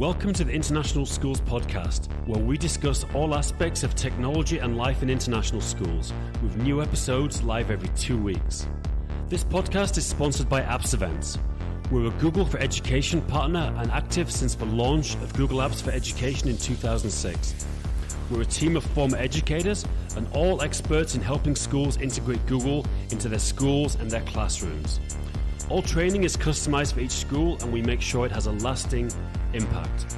Welcome to the International Schools Podcast, where we discuss all aspects of technology and life in international schools, with new episodes live every 2 weeks. This podcast is sponsored by AppsEvents. We're a Google for Education partner and active since the launch of Google Apps for Education in 2006. We're a team of former educators and all experts in helping schools integrate Google into their schools and their classrooms. All training is customized for each school, and we make sure it has a lasting impact.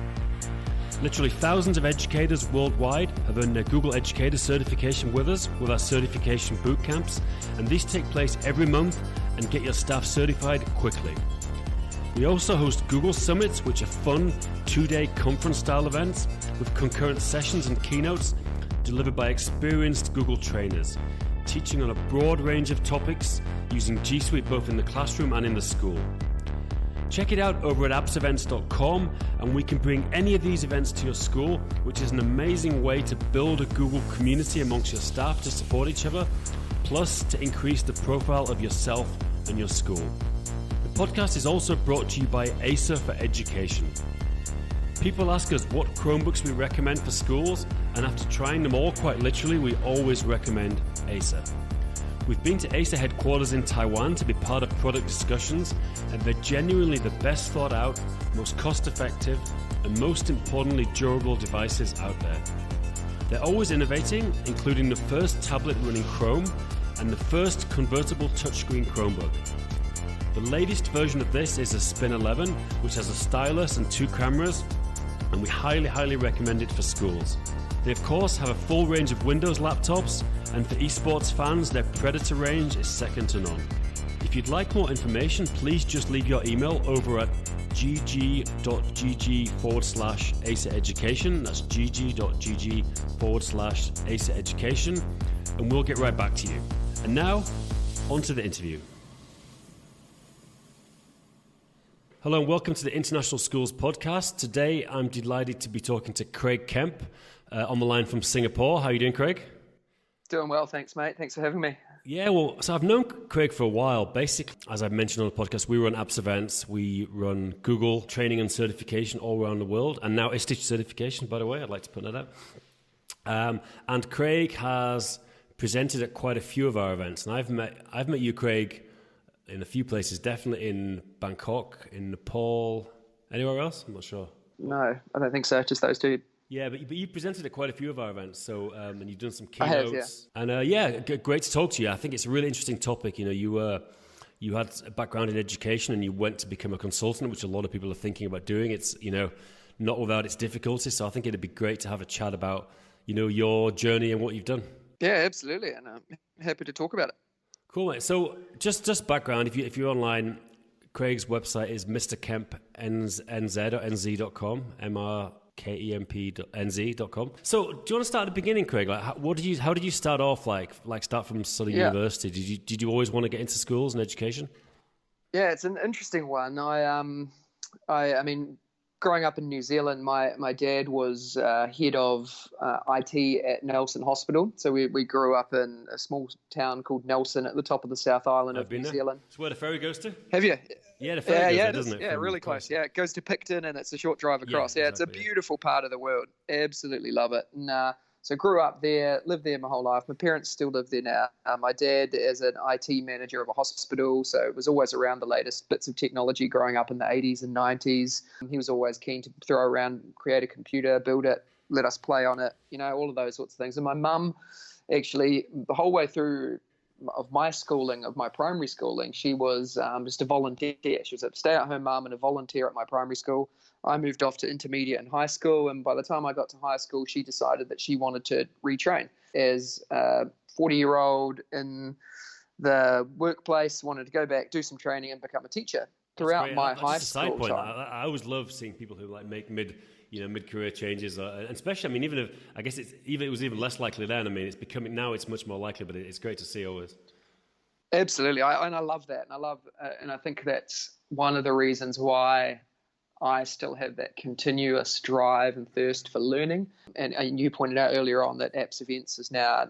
Literally thousands of educators worldwide have earned their Google Educator Certification with us with our certification boot camps, and these take place every month and get your staff certified quickly. We also host Google Summits, which are fun 2-day conference-style events with concurrent sessions and keynotes delivered by experienced Google trainers, teaching on a broad range of topics using G Suite both in the classroom and in the school. Check it out over at appsevents.com, and we can bring any of these events to your school, which is an amazing way to build a Google community amongst your staff to support each other, plus to increase the profile of yourself and your school. The podcast is also brought to you by ACER for Education. People ask us what Chromebooks we recommend for schools, and after trying them all quite literally, we always recommend ACER. We've been to ACER headquarters in Taiwan to be part of product discussions, and they're genuinely the best thought out, most cost-effective, and most importantly durable devices out there. They're always innovating, including the first tablet running Chrome and the first convertible touchscreen Chromebook. The latest version of this is a Spin 11, which has a stylus and 2 cameras, and we highly recommend it for schools. They of course have a full range of Windows laptops, and for esports fans, their Predator range is second to none. If you'd like more information, please just leave your email over at gg.gg/ACER Education. That's gg.gg/ACER Education, and we'll get right back to you. And now, on to the interview. Hello and welcome to the International Schools Podcast. Today, I'm delighted to be talking to Craig Kemp on the line from Singapore. How are you doing, Craig? Doing well, thanks, mate. Thanks for having me. Yeah, well, so I've known Craig for a while. Basically, as I've mentioned on the podcast, we run AppsEvents. We run Google training and certification all around the world, and now EdTech certification, by the way. I'd like to put that out. And Craig has presented at quite a few of our events, and I've met you, Craig, in a few places, definitely in Bangkok, in Nepal. Anywhere else? I'm not sure. No, I don't think so. Just those two. Yeah, but you presented at quite a few of our events, so and you've done some I keynotes. have, yeah. And great to talk to you. I think it's a really interesting topic. You know, you had a background in education, and you went to become a consultant, which a lot of people are thinking about doing. It's not without its difficulties. So I think it'd be great to have a chat about your journey and what you've done. Yeah, absolutely, and I'm happy to talk about it. Cool, mate. So just background, if you're online, Craig's website is mrkempnz.com, mrkempnz.com. So do you want to start at the beginning, Craig? Like, how did you start off? Like start from sort of university? Did you always want to get into schools and education? Yeah, it's an interesting one. I mean, growing up in New Zealand, my dad was head of IT at Nelson Hospital. So we grew up in a small town called Nelson at the top of the South Island of New Zealand. It's where the ferry goes to? Have you? Yeah, the ferry goes there, doesn't it? Yeah, really close. Yeah, it goes to Picton, and it's a short drive across. Yeah, It's a beautiful part of the world. Absolutely love it. And so grew up there, lived there my whole life. My parents still live there now. My dad is an IT manager of a hospital, so was always around the latest bits of technology growing up in the 80s and 90s. He was always keen to throw around, create a computer, build it, let us play on it, all of those sorts of things. And my mum, actually, the whole way through of my schooling, of my primary schooling, she was just a volunteer. She was a stay-at-home mum and a volunteer at my primary school. I moved off to intermediate and high school, and by the time I got to high school, she decided that she wanted to retrain. As a 40-year-old in the workplace, wanted to go back, do some training, and become a teacher. Throughout my high school time. I always love seeing people who make mid-career changes, and especially, I mean, even if it was even less likely then. I mean, it's becoming now. It's much more likely, but it's great to see always. Absolutely, I love that, and I think that's one of the reasons why I still have that continuous drive and thirst for learning. And you pointed out earlier on that AppsEvents is now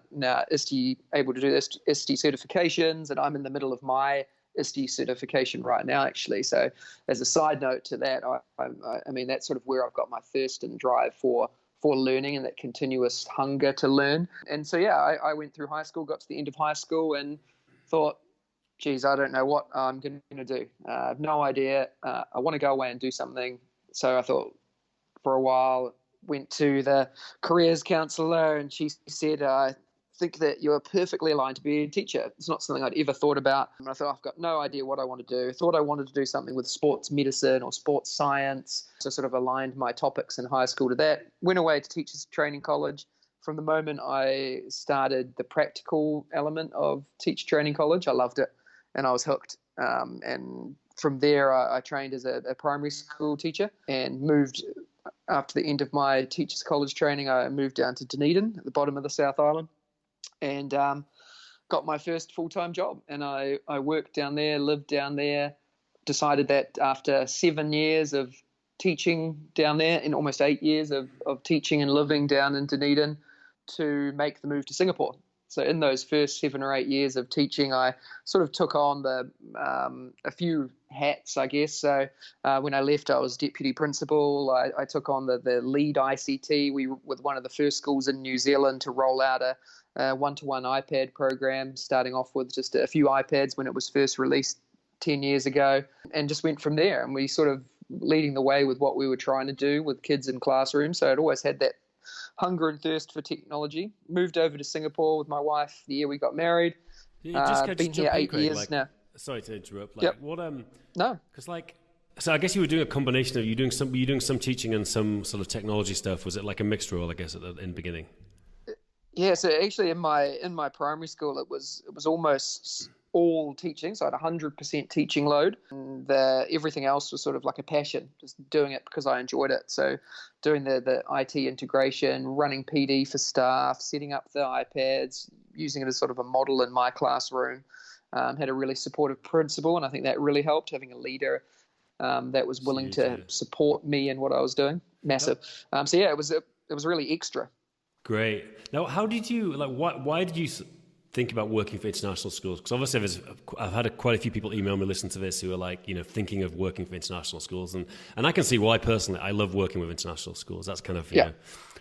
ISTE able to do ISTE certifications, and I'm in the middle of my ISTE certification right now, actually. So as a side note to that, I mean, that's sort of where I've got my thirst and drive for learning and that continuous hunger to learn. And so, yeah, I went through high school, got to the end of high school and thought, geez, I don't know what I'm going to do. I have no idea. I want to go away and do something. So I thought for a while, went to the careers counselor and she said, I think that you're perfectly aligned to be a teacher. It's not something I'd ever thought about. And I thought, I've got no idea what I want to do. I thought I wanted to do something with sports medicine or sports science. So sort of aligned my topics in high school to that. Went away to teachers training college. From the moment I started the practical element of teacher training college, I loved it and I was hooked. And from there, I trained as a primary school teacher and moved. After the end of my teachers college training, I moved down to Dunedin at the bottom of the South Island. And got my first full-time job. And I worked down there, lived down there, decided that after 7 years of teaching down there and almost 8 years of teaching and living down in Dunedin to make the move to Singapore. So in those first 7 or 8 years of teaching, I sort of took on a few hats, I guess. So when I left, I was deputy principal. I took on the lead ICT. We were with one of the first schools in New Zealand to roll out a one-to-one iPad program, starting off with just a few iPads when it was first released 10 years ago, and just went from there. And we sort of leading the way with what we were trying to do with kids in classrooms. So I'd always had that hunger and thirst for technology. Moved over to Singapore with my wife the year we got married. Been here 8 years now. Sorry to interrupt. Yep. What No. Because so I guess you were doing a combination of you doing some teaching and some sort of technology stuff. Was it like a mixed role, I guess, in the beginning? Yeah, so actually in my primary school it was almost all teaching, so I had 100% teaching load, and everything else was sort of like a passion, just doing it because I enjoyed it. So doing the IT integration, running PD for staff, setting up the iPads, using it as sort of a model in my classroom. Had a really supportive principal, and I think that really helped, having a leader that was willing to support me in what I was doing. Massive. So yeah, it was really extra. Great. Now, how did you why did you think about working for international schools? Because obviously I've had quite a few people email me, listen to this, who are like, thinking of working for international schools. And I can see why personally. I love working with international schools. That's kind of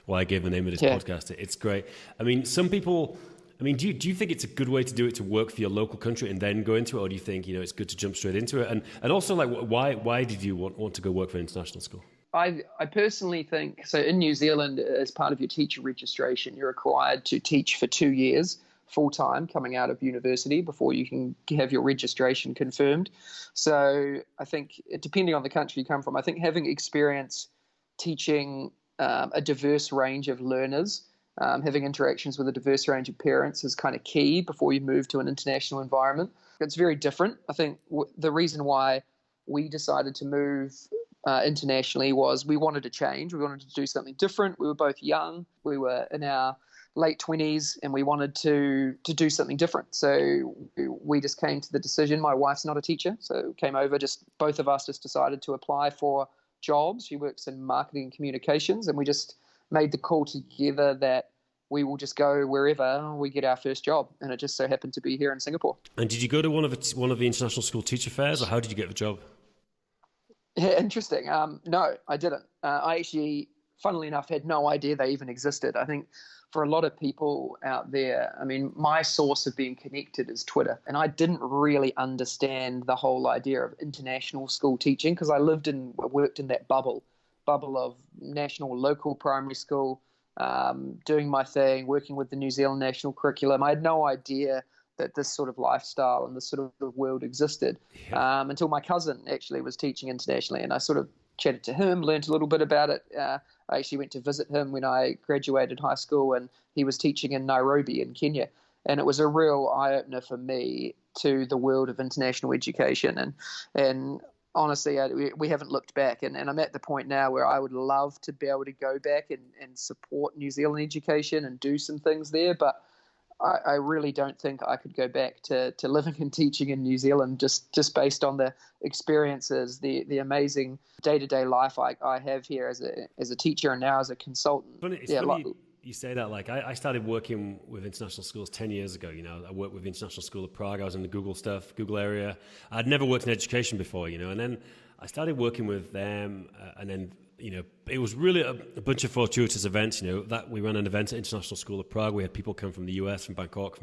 why I gave the name of this podcast. It's great. I mean, some people, do you think it's a good way to do it, to work for your local country and then go into it? Or do you think, it's good to jump straight into it? And also, why did you want to go work for an international school? I personally think, so in New Zealand, as part of your teacher registration, you're required to teach for 2 years full-time coming out of university before you can have your registration confirmed. So I think, depending on the country you come from, I think having experience teaching a diverse range of learners, having interactions with a diverse range of parents is kind of key before you move to an international environment. It's very different. I think the reason why we decided to move internationally was we wanted to change. We wanted to do something different. We were both young. We were in our late 20s and we wanted to do something different. So we just came to the decision. My wife's not a teacher, so came over, both of us just decided to apply for jobs. She works in marketing and communications, and we just made the call together that we will just go wherever we get our first job. And it just so happened to be here in Singapore. And did you go to one of the international school teacher fairs, or how did you get the job? Yeah, interesting. No, I didn't. I actually, funnily enough, had no idea they even existed. I think for a lot of people out there, my source of being connected is Twitter. And I didn't really understand the whole idea of international school teaching because I worked in that bubble of national, local primary school, doing my thing, working with the New Zealand national curriculum. I had no idea that this sort of lifestyle and this sort of world existed until my cousin actually was teaching internationally, and I sort of chatted to him, learned a little bit about it. I actually went to visit him when I graduated high school, and he was teaching in Nairobi in Kenya, and it was a real eye-opener for me to the world of international education, and honestly, we haven't looked back, and I'm at the point now where I would love to be able to go back and support New Zealand education and do some things there, but I really don't think I could go back to living and teaching in New Zealand just based on the experiences, the amazing day-to-day life I have here as a teacher and now as a consultant. It's funny. you say that, like I started working with international schools 10 years ago. I worked with the International School of Prague. I was in the Google area. I'd never worked in education before, and then I started working with them, and then it was really a bunch of fortuitous events. That we ran an event at International School of Prague. We had people come from the US, from Bangkok,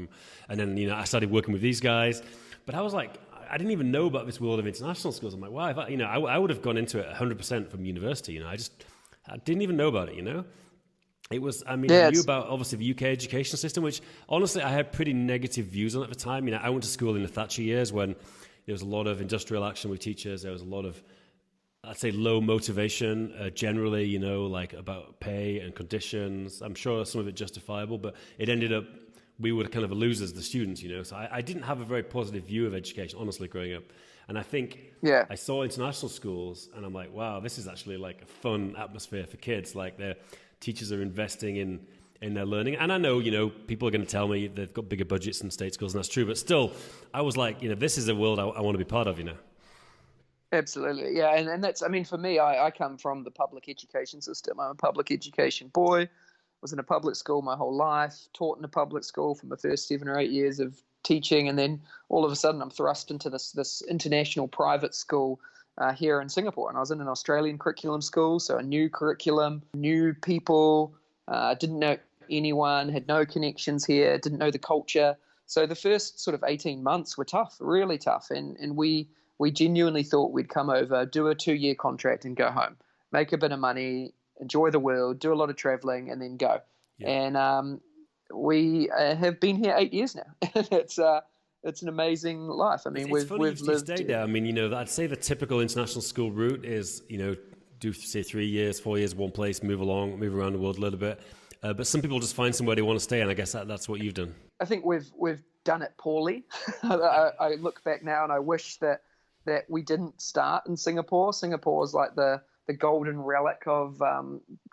and then I started working with these guys. But I was like, I didn't even know about this world of international schools. I'm like, wow, I would have gone into it 100% from university. I didn't even know about it. It was, I knew about obviously the UK education system, which honestly I had pretty negative views on at the time. I went to school in the Thatcher years when there was a lot of industrial action with teachers. There was a lot of, I'd say, low motivation generally, like about pay and conditions. I'm sure some of it justifiable, but it ended up, we were kind of losers, the students, So I didn't have a very positive view of education, honestly, growing up. And I think I saw international schools and I'm like, wow, this is actually like a fun atmosphere for kids. Like their teachers are investing in their learning. And I know, people are going to tell me they've got bigger budgets than state schools, and that's true. But still, I was like, this is a world I want to be part of, Absolutely. Yeah. And that's, for me, I come from the public education system. I'm a public education boy, was in a public school my whole life, taught in a public school for my first 7 or 8 years of teaching. And then all of a sudden I'm thrust into this international private school here in Singapore. And I was in an Australian curriculum school, so a new curriculum, new people, didn't know anyone, had no connections here, didn't know the culture. So the first sort of 18 months were tough, really tough. And we genuinely thought we'd come over, do a 2-year contract and go home, make a bit of money, enjoy the world, do a lot of traveling, and then go. Yeah. And we have been here 8 years now. It's an amazing life. We've lived. Stayed there. I'd say the typical international school route is, do say 3 years, 4 years, one place, move around the world a little bit. But some people just find somewhere they want to stay, and I guess that's what you've done. I think we've done it poorly. I look back now and I wish that we didn't start in Singapore. Singapore is like the golden relic of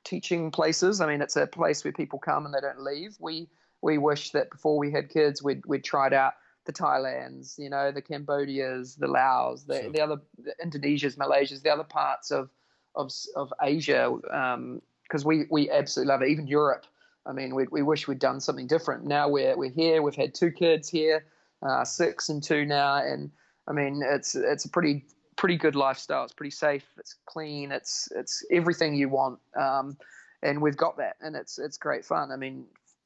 teaching places. It's a place where people come and they don't leave. We wish that before we had kids, we'd tried out the Thailands, the Cambodias, the Laos, the Indonesias, Malaysias, the other parts of Asia, because we absolutely love it. Even Europe. We wish we'd done something different. Now we're here. We've had 2 kids here, 6 and 2 now, and it's a pretty good lifestyle. It's pretty safe. It's clean. It's everything you want, and we've got that, and it's great fun.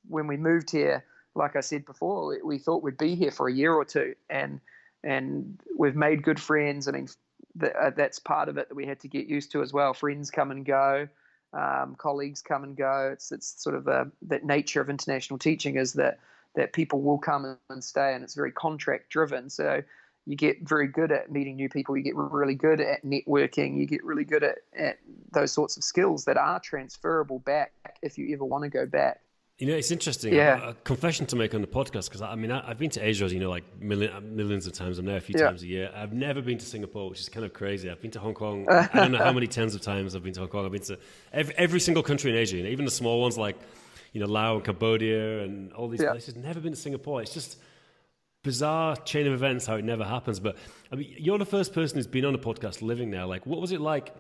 When we moved here, like I said before, we thought we'd be here for a year or 2, and we've made good friends. That's part of it that we had to get used to as well. Friends come and go, colleagues come and go. It's sort of that nature of international teaching is that people will come and stay, and it's very contract driven. So you get very good at meeting new people. You get really good at networking. You get really good at those sorts of skills that are transferable back if you ever want to go back. It's interesting. Yeah. I've got a confession to make on the podcast because I've been to Asia, as like millions of times. I'm there a few times a year. I've never been to Singapore, which is kind of crazy. I've been to Hong Kong. I don't know how many tens of times I've been to Hong Kong. I've been to every single country in Asia. Even the small ones like Laos and Cambodia and all these places. Never been to Singapore. It's just bizarre chain of events how it never happens. But you're the first person who's been on a podcast living there. Like, what was it like?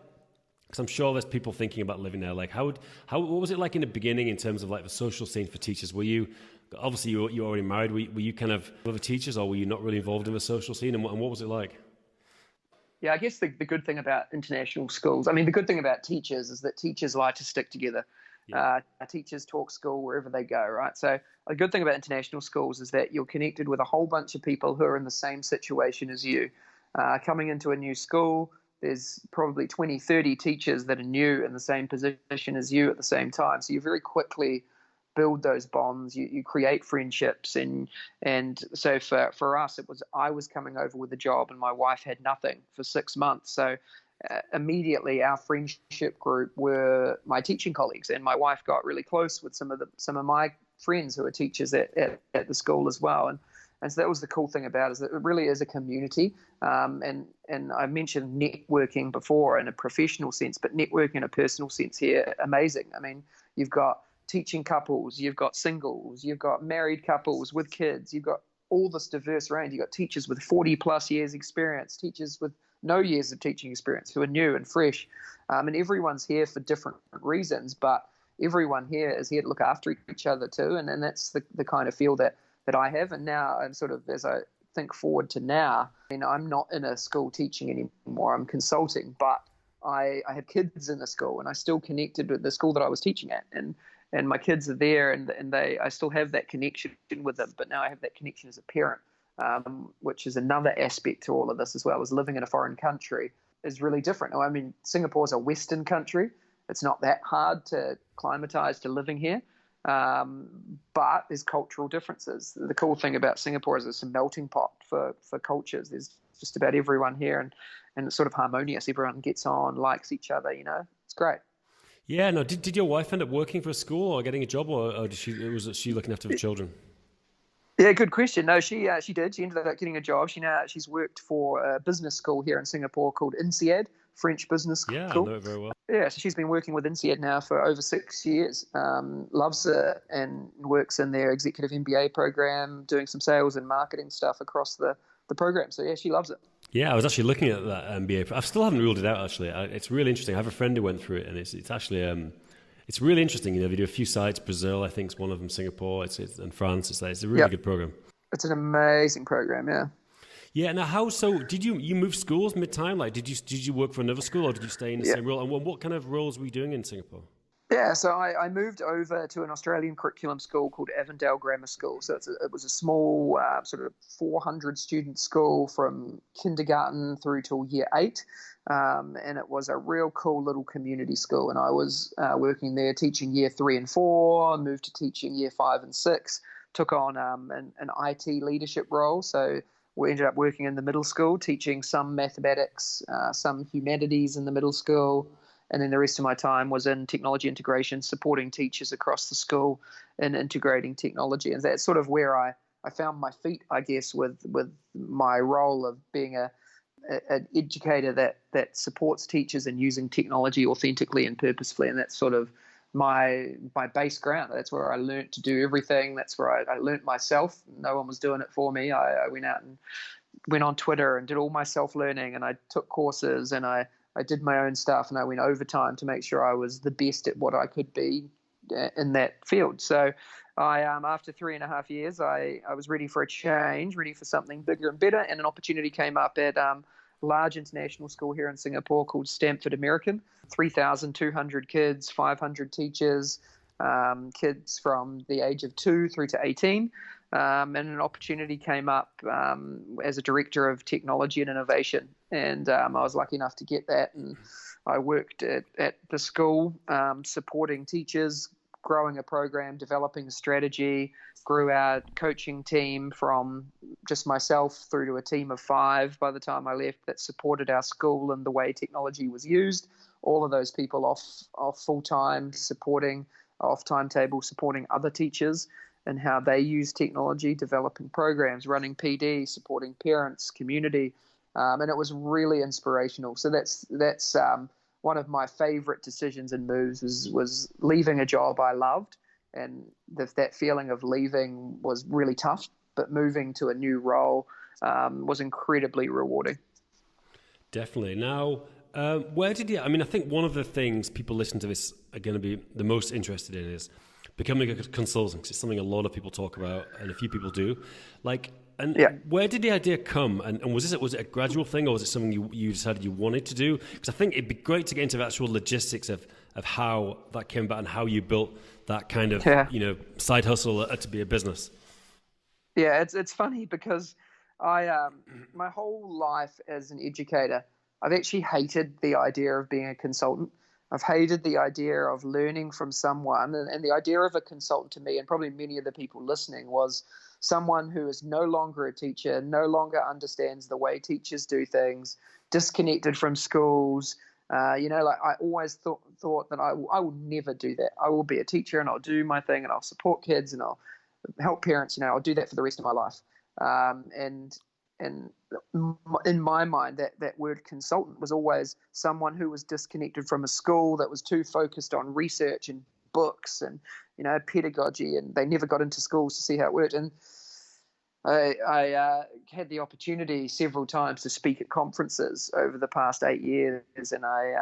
Because I'm sure there's people thinking about living there. Like, what was it like in the beginning in terms of like the social scene for teachers? Were you, obviously you were already married, were you kind of other teachers, or were you not really involved in the social scene? And what was it like? Yeah, I guess the good thing about international schools, the good thing about teachers is that teachers like to stick together. Yeah. Teachers talk school wherever they go, right? So a good thing about international schools is that you're connected with a whole bunch of people who are in the same situation as you. Coming into a new school, there's probably 20, 30 teachers that are new in the same position as you at the same time. So you very quickly build those bonds, you create friendships. And so for us, I was coming over with a job and my wife had nothing for 6 months. So immediately our friendship group were my teaching colleagues, and my wife got really close with some of my friends who are teachers at the school as well. And so that was the cool thing about it, is that it really is a community. And I mentioned networking before in a professional sense, but networking in a personal sense here, amazing. You've got teaching couples, you've got singles, you've got married couples with kids, you've got all this diverse range. You've got teachers with 40 plus years experience, teachers with no years of teaching experience who are new and fresh. And everyone's here for different reasons, but everyone here is here to look after each other too. And that's the kind of feel that I have. And now I'm sort of, as I think forward to now, I'm not in a school teaching anymore. I'm consulting, but I have kids in the school, and I still connected with the school that I was teaching at, and my kids are there, and I still have that connection with them. But now I have that connection as a parent, which is another aspect to all of this as well. As living in a foreign country is really different. I mean, Singapore is a Western country. It's not that hard to climatize to living here. But there's cultural differences. The cool thing about Singapore is it's a melting pot for cultures. There's just about everyone here, and it's sort of harmonious. Everyone gets on, likes each other, It's great. Yeah, no, did your wife end up working for a school or getting a job, or was she looking after the children? Yeah, good question. No, she did. She ended up getting a job. She's worked for a business school here in Singapore called INSEAD, French business school. Yeah, I know it very well. Yeah, so she's been working with INSEAD now for over 6 years. Loves it, and works in their executive MBA program, doing some sales and marketing stuff across the program. So yeah, she loves it. Yeah, I was actually looking at that MBA. I still haven't ruled it out, actually. It's really interesting. I have a friend who went through it, and it's actually it's really interesting. They do a few sites. Brazil, I think, is one of them. Singapore, and France. It's a really good program. It's an amazing program. Yeah. Yeah. Now, did you move schools mid-time? Like, did you work for another school, or did you stay in the same role? And what kind of roles were you doing in Singapore? Yeah, so I moved over to an Australian curriculum school called Avondale Grammar School. So it was a small sort of 400 student school from kindergarten through till year 8. And it was a real cool little community school. And I was working there teaching year 3 and 4, moved to teaching year 5 and 6, took on an IT leadership role. So we ended up working in the middle school, teaching some mathematics, some humanities in the middle school. And then the rest of my time was in technology integration, supporting teachers across the school in integrating technology. And that's sort of where I found my feet, I guess, with my role of being an educator that supports teachers in using technology authentically and purposefully. And that's sort of my base ground. That's where I learned to do everything. That's where I learned myself. No one was doing it for me. I went out and went on Twitter and did all my self-learning, and I took courses, and I did my own stuff, and I went overtime to make sure I was the best at what I could be in that field. So after 3.5 years, I was ready for a change, ready for something bigger and better, and an opportunity came up at a large international school here in Singapore called Stanford American, 3,200 kids, 500 teachers, kids from the age of 2 through to 18. And an opportunity came up as a director of technology and innovation. And I was lucky enough to get that. And I worked at the school supporting teachers, growing a program, developing a strategy, grew our coaching team from just myself through to a team of 5 by the time I left that supported our school and the way technology was used. All of those people off full-time, supporting off timetable, supporting other teachers and how they use technology, developing programs, running PD, supporting parents, community, and it was really inspirational. So that's one of my favorite decisions and moves was leaving a job I loved, and that feeling of leaving was really tough, but moving to a new role was incredibly rewarding. Definitely. Now, where did you? I mean, I think one of the things people listening to this are going to be the most interested in is becoming a consultant. 'Cause it's something a lot of people talk about, and a few people do. Where did the idea come? And was it a gradual thing, or was it something you decided you wanted to do? Because I think it'd be great to get into the actual logistics of how that came about and how you built that kind of side hustle to be a business. Yeah, it's funny because I my whole life as an educator, I've actually hated the idea of being a consultant. I've hated the idea of learning from someone, and the idea of a consultant to me, and probably many of the people listening, was someone who is no longer a teacher, no longer understands the way teachers do things, disconnected from schools. I always thought that I will never do that. I will be a teacher and I'll do my thing and I'll support kids and I'll help parents. I'll do that for the rest of my life. And in my mind, that word consultant was always someone who was disconnected from a school, that was too focused on research and books and pedagogy, and they never got into schools to see how it worked. And I had the opportunity several times to speak at conferences over the past 8 years, and I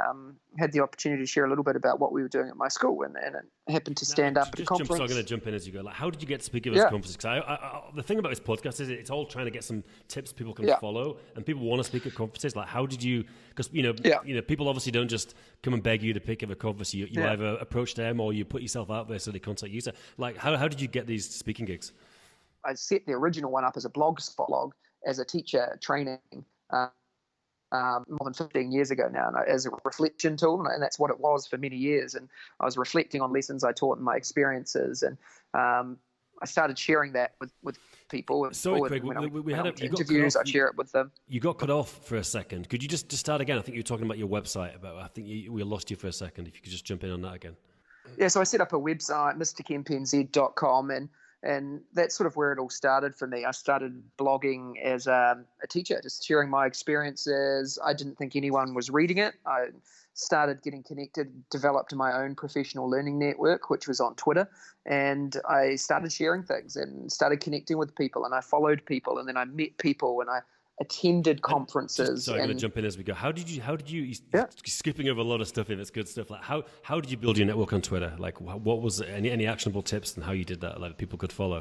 had the opportunity to share a little bit about what we were doing at my school, and it happened to stand up at a conference. So I'm going to jump in as you go. Like, how did you get to speak at those conferences? Because the thing about this podcast is it's all trying to get some tips people can follow, and people want to speak at conferences. Like, how did you? Because people obviously don't just come and beg you to pick up a conference. You either approach them or you put yourself out there so they contact you. So, like, how did you get these speaking gigs? I set the original one up as a blog as a teacher training more than 15 years ago now, as a reflection tool, and that's what it was for many years. And I was reflecting on lessons I taught and my experiences, and I started sharing that with people. Sorry, Craig, we had interviews. I'd share it with them. You got cut off for a second. Could you just start again? I think you were talking about your website. I think we lost you for a second. If you could just jump in on that again. Yeah, so I set up a website, mrkempnz.com, and that's sort of where it all started for me. I started blogging as a teacher, just sharing my experiences. I didn't think anyone was reading it. I started getting connected, developed my own professional learning network, which was on Twitter, and I started sharing things and started connecting with people, and I followed people, and then I met people, and I attended conferences. I'm going to jump in as we go. How did you skipping over a lot of stuff if it's good stuff, like how did you build your network on Twitter? Like, what was any actionable tips and how you did that, like people could follow?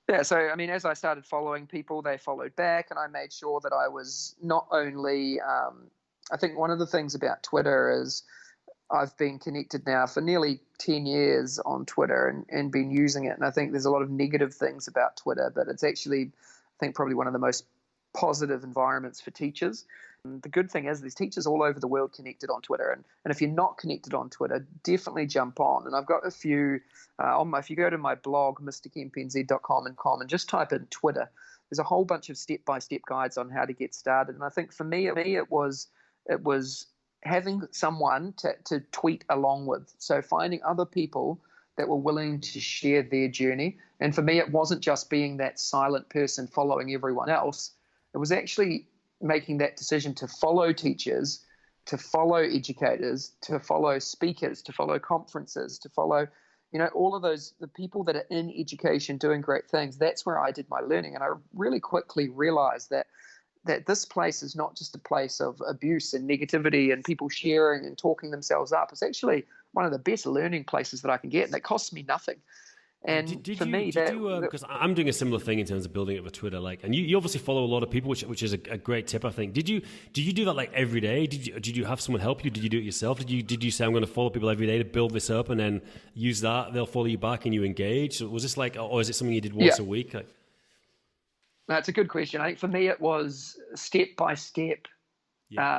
Yeah, so I mean, as I started following people, they followed back, and I made sure that I was not only I think one of the things about Twitter is I've been connected now for nearly 10 years on Twitter and been using it, and I think there's a lot of negative things about Twitter, but it's actually, I think, probably one of the most positive environments for teachers. And the good thing is there's teachers all over the world connected on Twitter, and if you're not connected on Twitter, definitely jump on. And I've got a few if you go to my blog mrkempnz.com and just type in Twitter, there's a whole bunch of step-by-step guides on how to get started. And I think for me it was having someone to tweet along with, so finding other people that were willing to share their journey. And for me, it wasn't just being that silent person following everyone else. It was actually making that decision to follow teachers, to follow educators, to follow speakers, to follow conferences, to follow, all of those, the people that are in education doing great things. That's where I did my learning. And I really quickly realized that this place is not just a place of abuse and negativity and people sharing and talking themselves up. It's actually one of the best learning places that I can get, and it costs me nothing. And because I'm doing a similar thing in terms of building up a Twitter, and you obviously follow a lot of people, which is a great tip, I think. Did you do that like every day? Did you have someone help you? Did you do it yourself? Did you say, I'm going to follow people every day to build this up, and then use that, they'll follow you back and you engage? So was this or is it something you did once a week? That's a good question. I think for me it was step by step,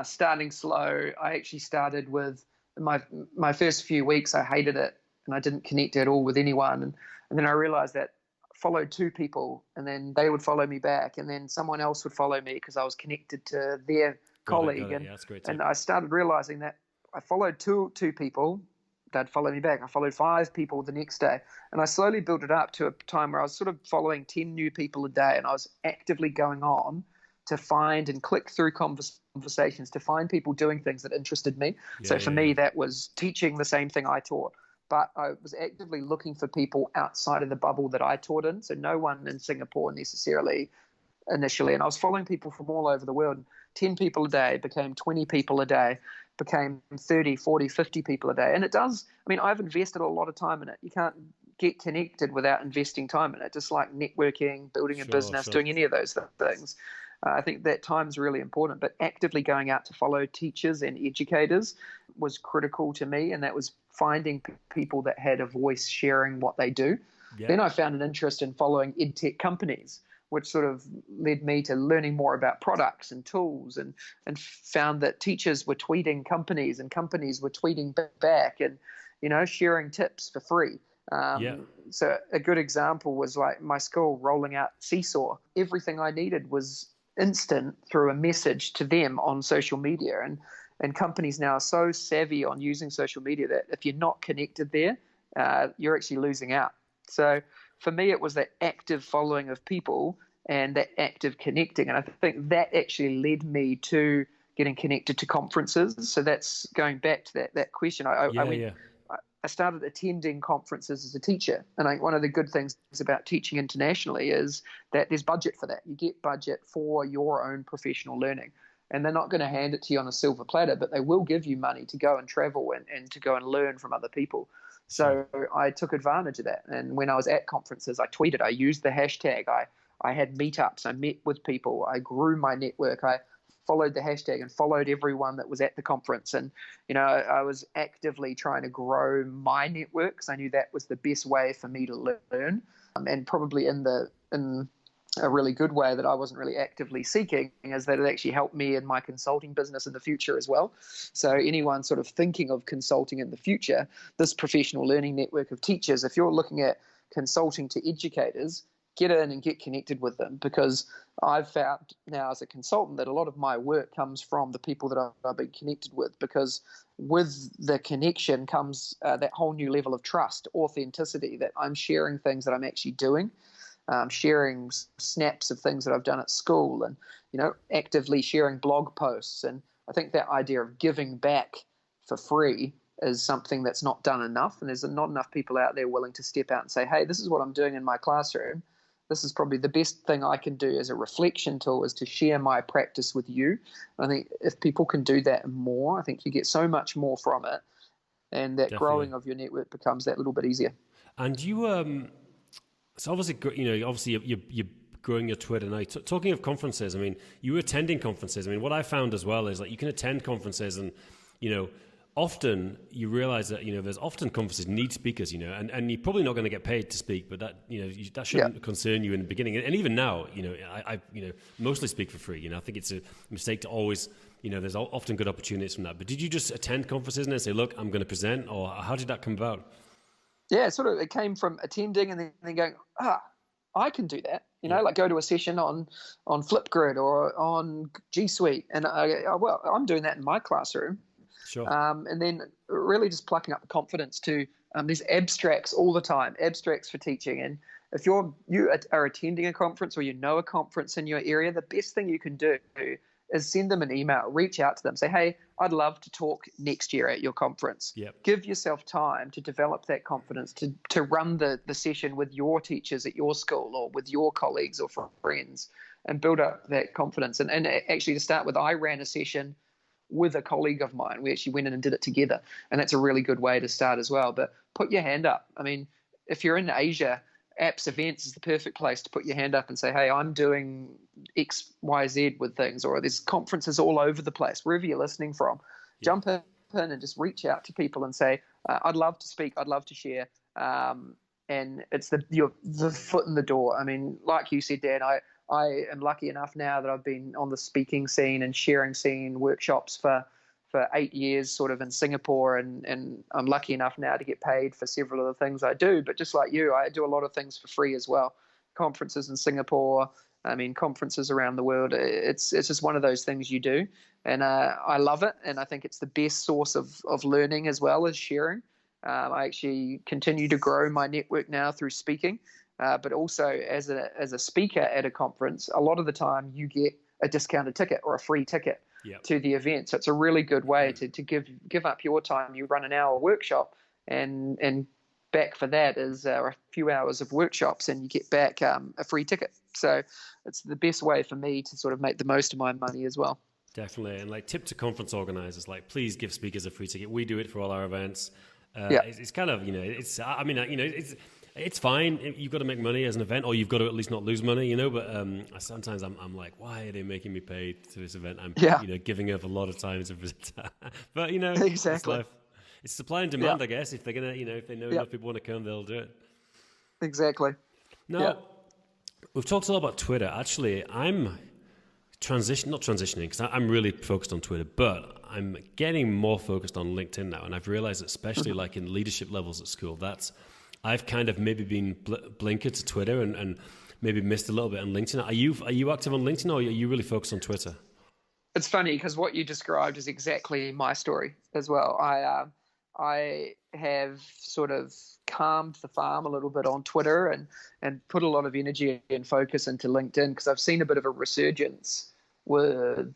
starting slow. I actually started with my first few weeks. I hated it and I didn't connect at all with anyone. And then I realized that I followed 2 people, and then they would follow me back, and then someone else would follow me because I was connected to their colleague. And I started realizing that I followed two people, they'd follow me back. I followed 5 people the next day, and I slowly built it up to a time where I was sort of following 10 new people a day, and I was actively going on to find and click through conversations to find people doing things that interested me. For me, that was teaching the same thing I taught, but I was actively looking for people outside of the bubble that I taught in. So no one in Singapore necessarily initially, and I was following people from all over the world. 10 people a day became 20 people a day, became 30, 40, 50 people a day. And it does, I've invested a lot of time in it. You can't get connected without investing time in it, just like networking, building a business, doing any of those things. I think that time's really important, but actively going out to follow teachers and educators was critical to me, and that was finding people that had a voice sharing what they do. Then I found an interest in following EdTech companies, which sort of led me to learning more about products and tools, and found that teachers were tweeting companies and companies were tweeting back and, sharing tips for free. So a good example was like my school rolling out Seesaw. Everything I needed was instant through a message to them on social media. And companies now are so savvy on using social media that if you're not connected there, you're actually losing out. So for me, it was that active following of people and that active connecting. And I think that actually led me to getting connected to conferences. So that's going back to that question. I started attending conferences as a teacher. And one of the good things about teaching internationally is that there's budget for that. You get budget for your own professional learning. And they're not going to hand it to you on a silver platter, but they will give you money to go and travel and to go and learn from other people. So I took advantage of that. And when I was at conferences, I tweeted, I used the hashtag, I had meetups, I met with people, I grew my network, I followed the hashtag and followed everyone that was at the conference. And, I was actively trying to grow my network because I knew that was the best way for me to learn, and probably in a really good way that I wasn't really actively seeking, is that it actually helped me in my consulting business in the future as well. So anyone sort of thinking of consulting in the future, this professional learning network of teachers, if you're looking at consulting to educators, get in and get connected with them, because I've found now as a consultant that a lot of my work comes from the people that I've been connected with, because with the connection comes that whole new level of trust, authenticity, that I'm sharing things that I'm actually doing. Sharing snaps of things that I've done at school, and actively sharing blog posts. And I think that idea of giving back for free is something that's not done enough, and there's not enough people out there willing to step out and say, hey, this is what I'm doing in my classroom. This is probably the best thing I can do as a reflection tool, is to share my practice with you. And I think if people can do that more, I think you get so much more from it, and that Definitely. Growing of your network becomes that little bit easier. And you so obviously, you're growing your Twitter now. Talking of conferences, I mean, you were attending conferences. I mean, what I found as well is, like, you can attend conferences, and often you realize that there's often conferences need speakers, and you're probably not going to get paid to speak, but that that shouldn't concern you in the beginning. And even now, I mostly speak for free. I think it's a mistake to always, there's often good opportunities from that. But did you just attend conferences and then say, look, I'm going to present, or how did that come about? Yeah, it came from attending and then going, I can do that. Like go to a session on Flipgrid or on G Suite, and I'm doing that in my classroom. Sure. And then really just plucking up the confidence to there's abstracts all the time, abstracts for teaching. And if you are attending a conference, or a conference in your area, the best thing you can do is send them an email, reach out to them, say, hey, I'd love to talk next year at your conference. Yep. Give yourself time to develop that confidence, to run the session with your teachers at your school or with your colleagues or friends, and build up that confidence. And actually, to start with, I ran a session with a colleague of mine. We actually went in and did it together. And that's a really good way to start as well. But put your hand up. I mean, if you're in Asia, AppsEvents is the perfect place to put your hand up and say, hey, I'm doing X, Y, Z with things, or there's conferences all over the place, wherever you're listening from. Yeah. Jump in and just reach out to people and say, I'd love to speak, I'd love to share. And it's the foot in the door. I mean, like you said, Dan, I am lucky enough now that I've been on the speaking scene and sharing scene workshops for 8 years sort of in Singapore, and I'm lucky enough now to get paid for several of the things I do. But just like you, I do a lot of things for free as well. Conferences in Singapore, conferences around the world. It's just one of those things you do. And I love it. And I think it's the best source of learning as well as sharing. I actually continue to grow my network now through speaking. But also as a speaker at a conference, a lot of the time you get a discounted ticket or a free ticket. Yep. To the event. So it's a really good way to give up your time. You run an hour workshop, and back for that is a few hours of workshops, and you get back a free ticket. So it's the best way for me to sort of make the most of my money as well. Definitely. And like, tip to conference organizers, like, please give speakers a free ticket. We do it for all our events. It's kind of, it's fine. You've got to make money as an event, or you've got to at least not lose money, but sometimes I'm like, why are they making me pay to this event? I'm giving up a lot of time to visit. But exactly. It's life. It's supply and demand, I guess. If they're gonna, if they know enough people want to come, they'll do it. Exactly. Now, we've talked a lot about Twitter. Actually, I'm not transitioning, because I'm really focused on Twitter, but I'm getting more focused on LinkedIn now. And I've realized, especially like in leadership levels at school, I've kind of maybe been blinkered to Twitter and maybe missed a little bit on LinkedIn. Are you active on LinkedIn, or are you really focused on Twitter? It's funny because what you described is exactly my story as well. I have sort of calmed the farm a little bit on Twitter and put a lot of energy and focus into LinkedIn, because I've seen a bit of a resurgence with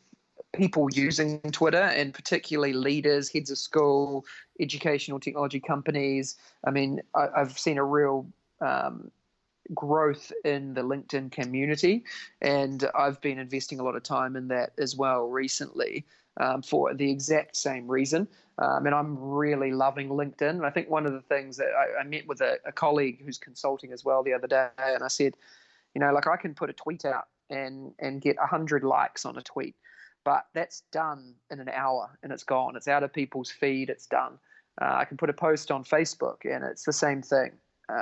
people using Twitter, and particularly leaders, heads of school, educational technology companies. I mean, I've seen a real growth in the LinkedIn community, and I've been investing a lot of time in that as well recently, for the exact same reason. And I'm really loving LinkedIn. And I think one of the things that I met with a colleague who's consulting as well the other day, and I said, like I can put a tweet out and get 100 likes on a tweet, but that's done in an hour and it's gone. It's out of people's feed. It's done. I can put a post on Facebook and it's the same thing.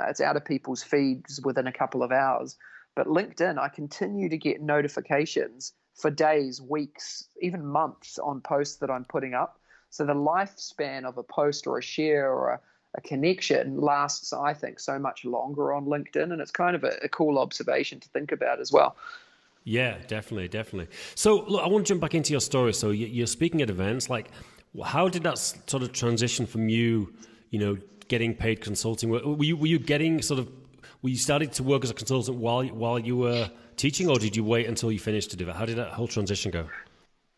It's out of people's feeds within a couple of hours. But LinkedIn, I continue to get notifications for days, weeks, even months on posts that I'm putting up. So the lifespan of a post or a share or a connection lasts, I think, so much longer on LinkedIn. And it's kind of a cool observation to think about as well. Yeah, definitely. So look, I want to jump back into your story. So you're speaking at events. Like, how did that sort of transition from you, getting paid consulting? Were you getting were you started to work as a consultant while you were teaching, or did you wait until you finished to do it? How did that whole transition go?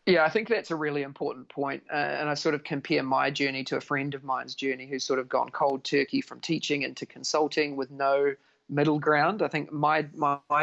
Yeah, I think that's a really important point. And I sort of compare my journey to a friend of mine's journey who's sort of gone cold turkey from teaching into consulting with no middle ground. I think my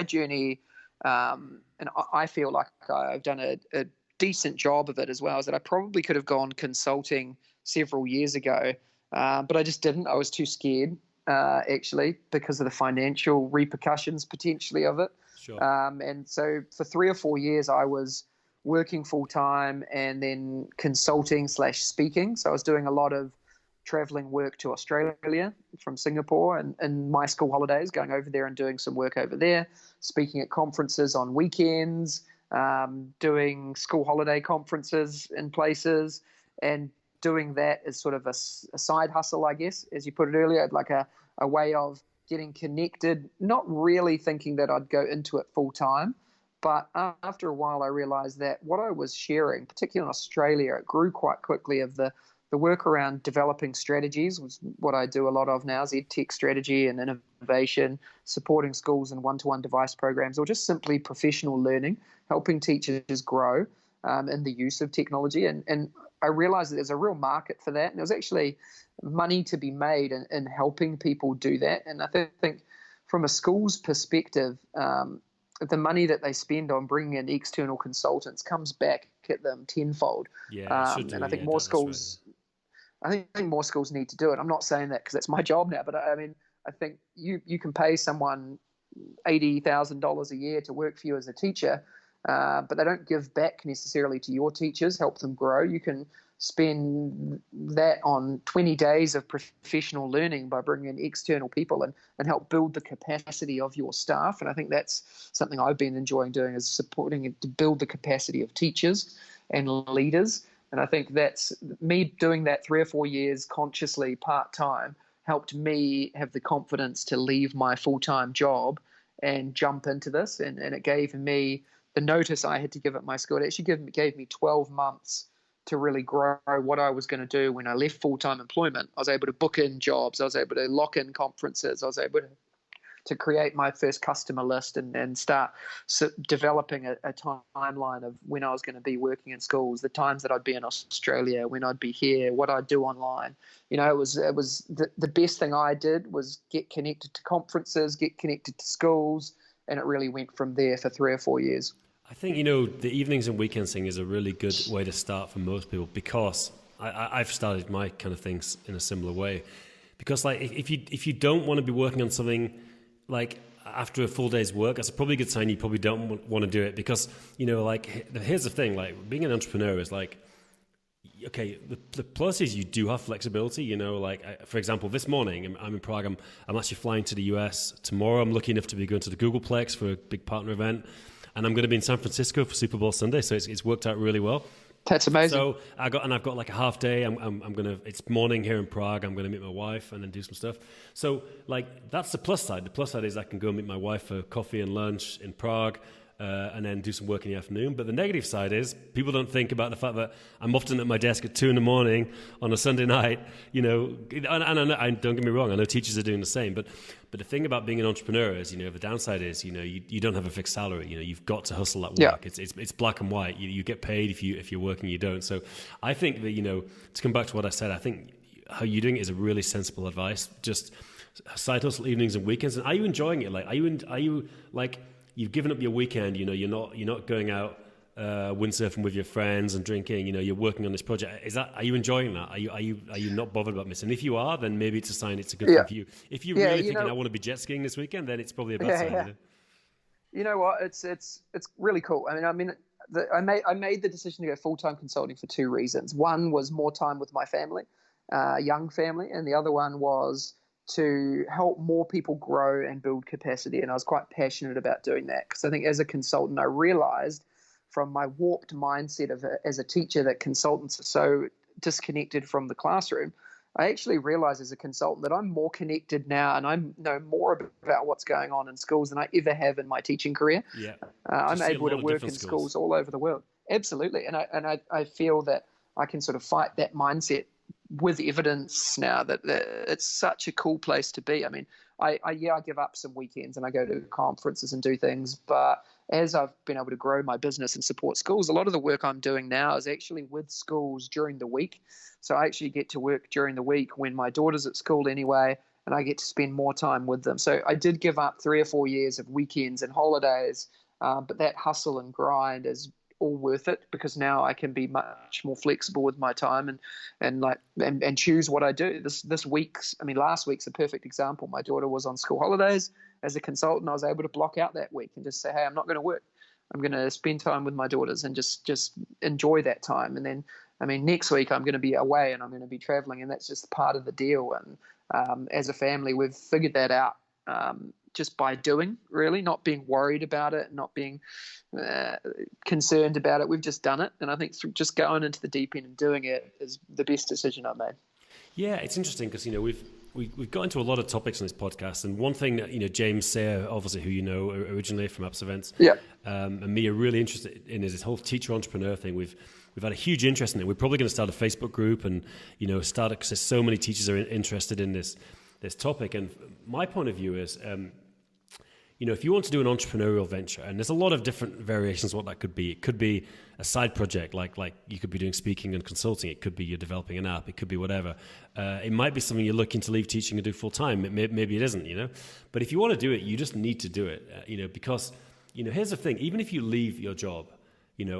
journey, and I feel like I've done a decent job of it as well, is that I probably could have gone consulting several years ago, but I just didn't. I was too scared, actually, because of the financial repercussions potentially of it. Sure. And so for 3 or 4 years, I was working full time and then consulting / speaking. So I was doing a lot of traveling work to Australia from Singapore and my school holidays, going over there and doing some work over there, speaking at conferences on weekends, doing school holiday conferences in places, and doing that as sort of a side hustle, I guess, as you put it earlier, like a way of getting connected, not really thinking that I'd go into it full time. But after a while, I realized that what I was sharing, particularly in Australia, it grew quite quickly, of the work around developing strategies, was what I do a lot of now, is EdTech strategy and innovation, supporting schools in one-to-one device programs, or just simply professional learning, helping teachers grow in the use of technology. And I realized that there's a real market for that. And there's actually money to be made in helping people do that. And I think from a school's perspective, the money that they spend on bringing in external consultants comes back at them tenfold. Yeah, and I think more schools, right. I think more schools need to do it. I'm not saying that because that's my job now, but I mean, I think you can pay someone $80,000 a year to work for you as a teacher, but they don't give back necessarily to your teachers, help them grow. You can spend that on 20 days of professional learning by bringing in external people and help build the capacity of your staff. And I think that's something I've been enjoying doing, is supporting it to build the capacity of teachers and leaders. And I think that's me doing that 3 or 4 years consciously part-time helped me have the confidence to leave my full-time job and jump into this. And it gave me the notice I had to give at my school. It actually gave me 12 months to really grow what I was going to do when I left full-time employment. I was able to book in jobs. I was able to lock in conferences. I was able to create my first customer list and start developing a timeline of when I was going to be working in schools, the times that I'd be in Australia, when I'd be here, what I'd do online. It was the best thing I did was get connected to conferences, get connected to schools, and it really went from there for 3 or 4 years. I think, the evenings and weekends thing is a really good way to start for most people, because I've started my kind of things in a similar way. Because like if you don't want to be working on something like after a full day's work, that's probably a good sign you probably don't want to do it. Because, here's the thing, like being an entrepreneur is like, okay, the plus is you do have flexibility, for example, this morning I'm in Prague, I'm actually flying to the US. Tomorrow I'm lucky enough to be going to the Googleplex for a big partner event. And I'm going to be in San Francisco for Super Bowl Sunday, so it's worked out really well. That's amazing. So I've got like a half day. It's morning here in Prague. I'm gonna meet my wife and then do some stuff. So like that's the plus side. The plus side is I can go meet my wife for coffee and lunch in Prague. and then do some work in the afternoon. But the negative side is people don't think about the fact that I'm often at my desk at 2 a.m. on a Sunday night, and don't get me wrong, I know teachers are doing the same, but the thing about being an entrepreneur is, the downside is, you don't have a fixed salary, you've got to hustle at work. Yeah. It's black and white. You get paid if you're working, you don't. So I think that, to come back to what I said, I think how you're doing it is a really sensible advice. Just side hustle evenings and weekends. And are you enjoying it? Like, are you like, you've given up your weekend, you're not going out windsurfing with your friends and drinking, you're working on this project. Are you enjoying that? Are you not bothered about missing? If you are, then maybe it's a sign it's a good thing for you. If you're really thinking I want to be jet skiing this weekend, then it's probably a bad sign. Yeah. You know what? It's really cool. I made the decision to go full-time consulting for 2 reasons. One was more time with my family, young family, and the other one was to help more people grow and build capacity. And I was quite passionate about doing that because I think as a consultant, I realized from my warped mindset as a teacher that consultants are so disconnected from the classroom. I actually realized as a consultant that I'm more connected now and I know more about what's going on in schools than I ever have in my teaching career. Yeah, I'm able to work in schools all over the world. Absolutely. And I feel that I can sort of fight that mindset with evidence now that it's such a cool place to be. I mean, I give up some weekends and I go to conferences and do things, but as I've been able to grow my business and support schools, a lot of the work I'm doing now is actually with schools during the week. So I actually get to work during the week when my daughter's at school anyway, and I get to spend more time with them. So I did give up 3 or 4 years of weekends and holidays, but that hustle and grind is all worth it because now I can be much more flexible with my time and choose what I do. Last week's a perfect example. My daughter was on school holidays. As a consultant, I was able to block out that week and just say, hey, I'm not going to work. I'm going to spend time with my daughters and just enjoy that time. And then, next week I'm going to be away and I'm going to be traveling, and that's just part of the deal. And as a family, we've figured that out just by doing, really, not being worried about it, not being concerned about it. We've just done it. And I think just going into the deep end and doing it is the best decision I've made. Yeah, it's interesting because, we've got into a lot of topics on this podcast, and one thing that James Sayre, obviously, who originally from AppsEvents, and me are really interested in is this whole teacher entrepreneur thing. We've had a huge interest in it. We're probably going to start a Facebook group and start it because so many teachers are interested in this topic. And my point of view is, if you want to do an entrepreneurial venture, and there's a lot of different variations of what that could be. It could be a side project, like you could be doing speaking and consulting. It could be you're developing an app. It could be whatever. It might be something you're looking to leave teaching and do full time. Maybe it isn't, But if you want to do it, you just need to do it, because, here's the thing. Even if you leave your job,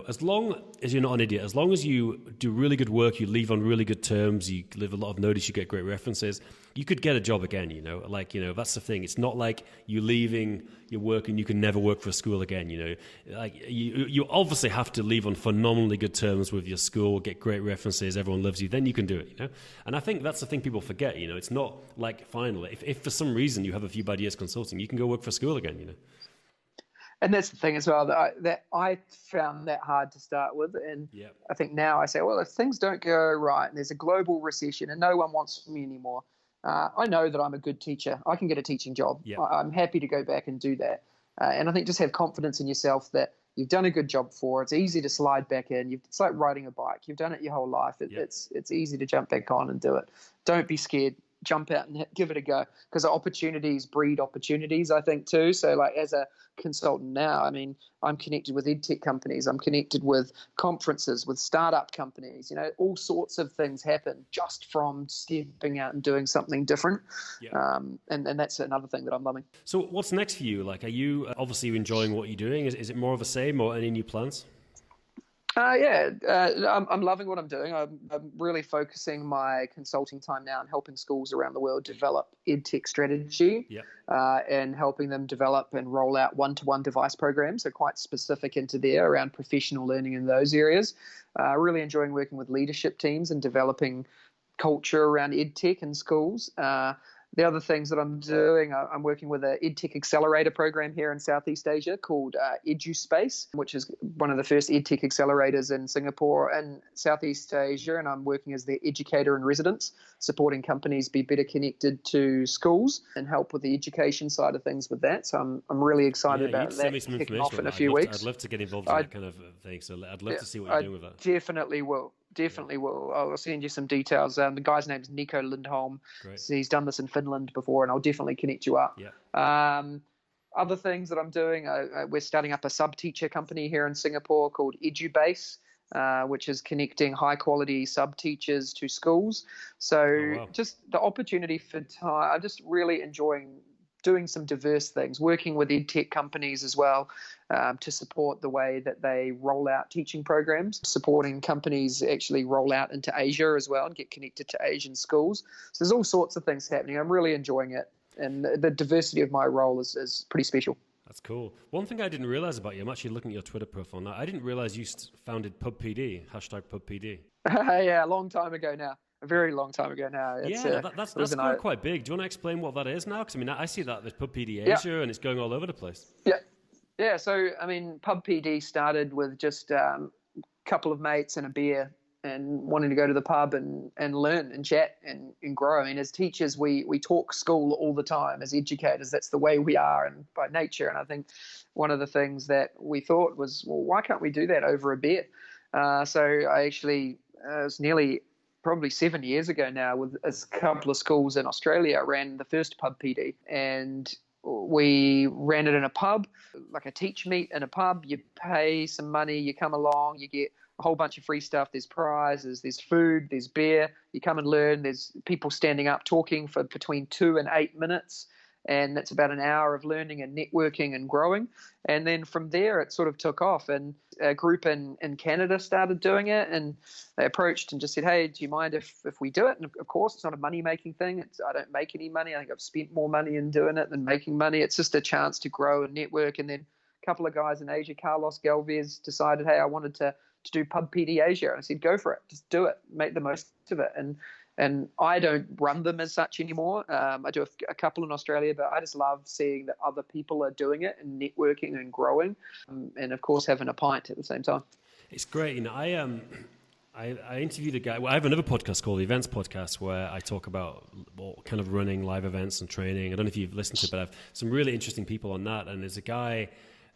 as long as you're not an idiot, as long as you do really good work, you leave on really good terms, you leave a lot of notice, you get great references, you could get a job again, that's the thing. It's not like you're leaving your work and you can never work for a school again, you obviously have to leave on phenomenally good terms with your school, get great references, everyone loves you, then you can do it, And I think that's the thing people forget, it's not like finally, if for some reason you have a few bad years consulting, you can go work for a school again, And that's the thing as well, that I found that hard to start with. And I think now I say, well, if things don't go right and there's a global recession and no one wants me anymore, I know that I'm a good teacher. I can get a teaching job. I'm happy to go back and do that. And I think just have confidence in yourself that you've done a good job before. It's easy to slide back in. It's like riding a bike. You've done it your whole life. It's easy to jump back on and do it. Don't be scared. Jump out and give it a go, because opportunities breed opportunities, I think, too. So like as a consultant now, I'm connected with EdTech companies. I'm connected with conferences, with startup companies, all sorts of things happen just from stepping out and doing something different. And that's another thing that I'm loving. So what's next for you? Like, are you obviously enjoying what you're doing? Is it more of the same or any new plans? I'm loving what I'm doing. I'm really focusing my consulting time now on helping schools around the world develop EdTech strategy and helping them develop and roll out one-to-one device programs, so quite specific into there around professional learning in those areas. Really enjoying working with leadership teams and developing culture around EdTech in schools. The other things that I'm doing, I'm working with an EdTech accelerator program here in Southeast Asia called EduSpace, which is one of the first EdTech accelerators in Singapore and Southeast Asia. And I'm working as their educator in residence, supporting companies be better connected to schools and help with the education side of things with that. So I'm really excited about that. Send me some kicking information off in a few weeks. I'd love to get involved in that kind of thing. So I'd love to see what you're doing with that. Definitely will. I'll send you some details. The guy's name is Nico Lindholm. So he's done this in Finland before, and I'll definitely connect you up. Other things that I'm doing, we're starting up a sub-teacher company here in Singapore called EduBase, which is connecting high-quality sub-teachers to schools. So just the opportunity for time, I'm just really enjoying doing some diverse things, working with EdTech companies as well to support the way that they roll out teaching programs, supporting companies actually roll out into Asia as well and get connected to Asian schools. So there's all sorts of things happening. I'm really enjoying it. And the diversity of my role is pretty special. That's cool. One thing I didn't realize about you, I'm actually looking at your Twitter profile now. I didn't realize you founded PubPD, #PubPD. Yeah, a long time ago now. A very long time ago now. That's quite big. Do you want to explain what that is now? Because, I mean, I see that there's PubPD Asia and it's going all over the place. Yeah. So, I mean, PubPD started with just a couple of mates and a beer and wanting to go to the pub and learn and chat and grow. I mean, as teachers, we talk school all the time. As educators, that's the way we are and by nature. And I think one of the things that we thought was, well, why can't we do that over a beer? So I actually, it was probably 7 years ago now, with a couple of schools in Australia, ran the first PubPD, and we ran it in a pub, like a teach meet in a pub. You pay some money, you come along, you get a whole bunch of free stuff. There's prizes, there's food, there's beer. You come and learn. There's people standing up talking for between 2 and 8 minutes. And that's about an hour of learning and networking and growing. And then from there, it sort of took off. And a group in Canada started doing it. And they approached and just said, hey, do you mind if we do it? And of course, it's not a money-making thing. I don't make any money. I think I've spent more money in doing it than making money. It's just a chance to grow and network. And then a couple of guys in Asia, Carlos Galvez, decided, hey, I wanted to do PubPD Asia. And I said, go for it. Just do it. Make the most of it. And I don't run them as such anymore. I do a couple in Australia, but I just love seeing that other people are doing it and networking and growing, and of course having a pint at the same time. It's great. You know, I interviewed a guy. Well, I have another podcast called the Events Podcast where I talk about kind of running live events and training. I don't know if you've listened to it, but I have some really interesting people on that. And there's a guy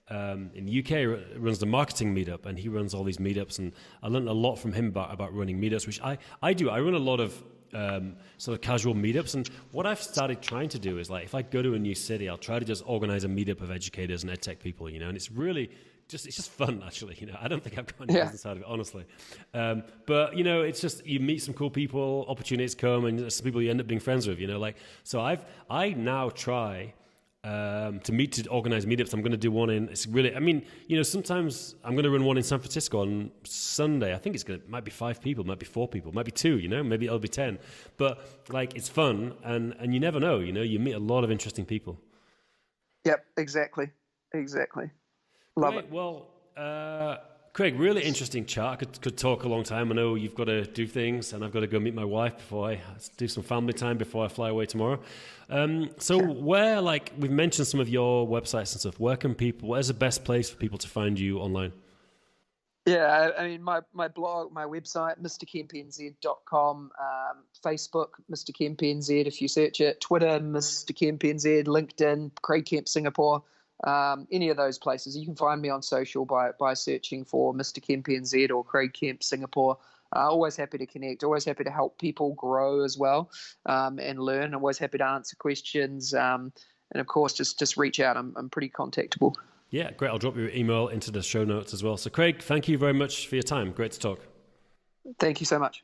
in the UK runs the marketing meetup, and he runs all these meetups, and I learned a lot from him about running meetups, which I do. I run a lot of sort of casual meetups, and what I've started trying to do is, like, if I go to a new city, I'll try to just organize a meetup of educators and EdTech people, you know, and it's really it's just fun, actually. You know, I don't think I've got any business out of it, honestly. But, you know, it's just, you meet some cool people, opportunities come, and some people you end up being friends with, you know, like, so I now try to organize meetups. I'm going to do one it's really, I mean, you know, sometimes I'm going to run one in San Francisco on Sunday. I think it might be 5 people, might be 4 people, might be 2, you know, maybe it'll be 10. But like, it's fun, and you never know, you know, you meet a lot of interesting people. Yep, exactly. Love it. Well, Craig, really interesting chat. I could talk a long time. I know you've got to do things, and I've got to go meet my wife before I do some family time before I fly away tomorrow. So where, like, we've mentioned some of your websites and stuff, where's the best place for people to find you online? Yeah, I mean, my blog, my website, mrkempnz.com, Facebook, Mr. Kemp NZ, if you search it, Twitter, Mr. Kemp NZ, LinkedIn, Craig Kemp Singapore. Any of those places. You can find me on social by searching for Mr. Kemp NZ or Craig Kemp Singapore. Always happy to connect, always happy to help people grow as well, and learn. Always happy to answer questions, and of course just reach out. I'm pretty contactable. Yeah, great. I'll drop your email into the show notes as well. So Craig, thank you very much for your time. Great to talk. Thank you so much.